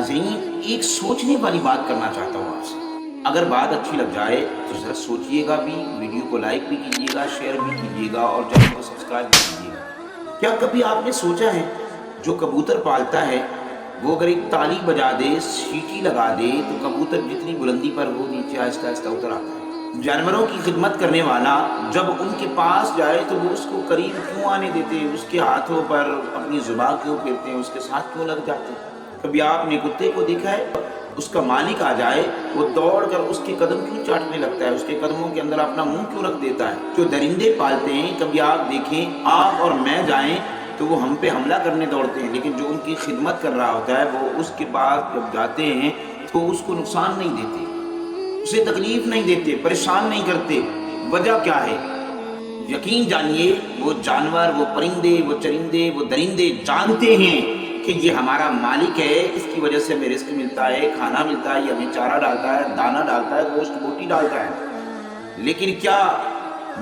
नाज़रीन, एक सोचने वाली बात करना चाहता हूँ आपसे। अगर बात अच्छी लग जाए तो ज़रा सोचिएगा भी, वीडियो को लाइक भी कीजिएगा, शेयर भी कीजिएगा और चैनल को सब्सक्राइब भी कीजिएगा। क्या कभी आपने सोचा है, जो कबूतर पालता है वो अगर एक ताली बजा दे, सीटी लगा दे, तो कबूतर जितनी बुलंदी पर वो नीचे आहिस्ता आहिस्ता उतर आता है। जानवरों की खिदमत करने वाला जब उनके पास जाए तो वो उसको करीब क्यों आने देते, उसके हाथों पर अपनी जुबान क्यों फेरते हैं, उसके साथ क्यों लग जाते हैं। कभी आपने कुत्ते को देखा है, उसका मालिक आ जाए वो दौड़कर उसके कदम क्यों चाटने लगता है, उसके कदमों के अंदर अपना मुंह क्यों रख देता है। जो दरिंदे पालते हैं, कभी आप देखें आप और मैं जाएं तो वो हम पे हमला करने दौड़ते हैं, लेकिन जो उनकी खिदमत कर रहा होता है वो उसके पास जब जाते हैं तो उसको नुकसान नहीं देते, उसे तकलीफ नहीं देते, परेशान नहीं करते। वजह क्या है? यकीन जानिए, वो जानवर, वो परिंदे, वो चरिंदे, वो दरिंदे जानते हैं कि ये हमारा मालिक है, इसकी वजह से हमें रिस्क मिलता है, खाना मिलता है, ये हमें चारा डालता है, दाना डालता है, गोश्त बोटी डालता है। लेकिन क्या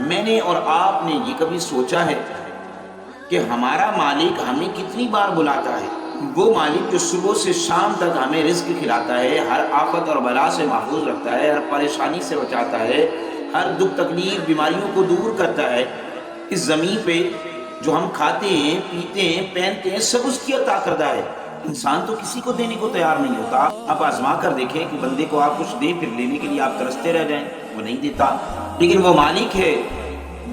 मैंने और आपने ये कभी सोचा है कि हमारा मालिक हमें कितनी बार बुलाता है? वो मालिक जो सुबह से शाम तक हमें रिस्क खिलाता है, हर आफत और बला से महफूज रखता है, हर परेशानी से बचाता है, हर दुख तकलीफ बीमारियों को दूर करता है। इस ज़मीन पे जो हम खाते हैं, पीते हैं, पहनते हैं, सब उसकी अता करदा है। इंसान तो किसी को देने को तैयार नहीं होता। आप आजमा कर देखें कि बंदे को आप कुछ दें, फिर लेने के लिए आप तरसते रह जाएं, वो नहीं देता। लेकिन वो मालिक है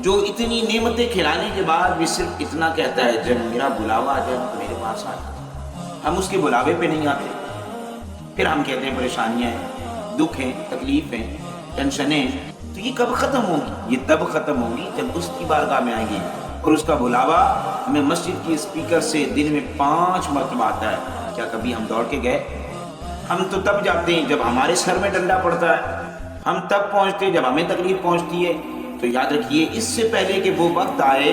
जो इतनी नेमतें खिलाने के बाद भी सिर्फ इतना कहता है, जब मेरा बुलावा आ जाए तो मेरे पास आ जाए। हम उसके बुलावे पे नहीं आते, फिर हम कहते हैं परेशानियां हैं, दुख हैं, तकलीफ हैं, टेंशनें हैं। तो ये कब ख़त्म होगी? ये तब ख़त्म होगी जब उसकी बारगाह में आएंगे और उसका बुलावा हमें मस्जिद की स्पीकर से दिन में 5 मरतबा आता है। क्या कभी हम दौड़ के गए? हम तो तब जाते हैं जब हमारे सर में डंडा पड़ता है, हम तब पहुंचते हैं जब हमें तकलीफ पहुंचती है। तो याद रखिए, इससे पहले कि वो वक्त आए,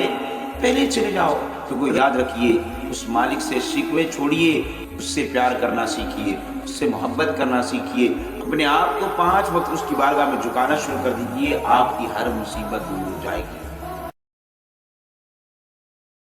पहले चले जाओ। तो वो याद रखिए, उस मालिक से शिकवे छोड़िए, उससे प्यार करना सीखिए, उससे मोहब्बत करना सीखिए, अपने आप को 5 वक्त उसकी बारगाह में झुकाना शुरू कर दीजिए, आपकी हर मुसीबत दूर हो जाएगी।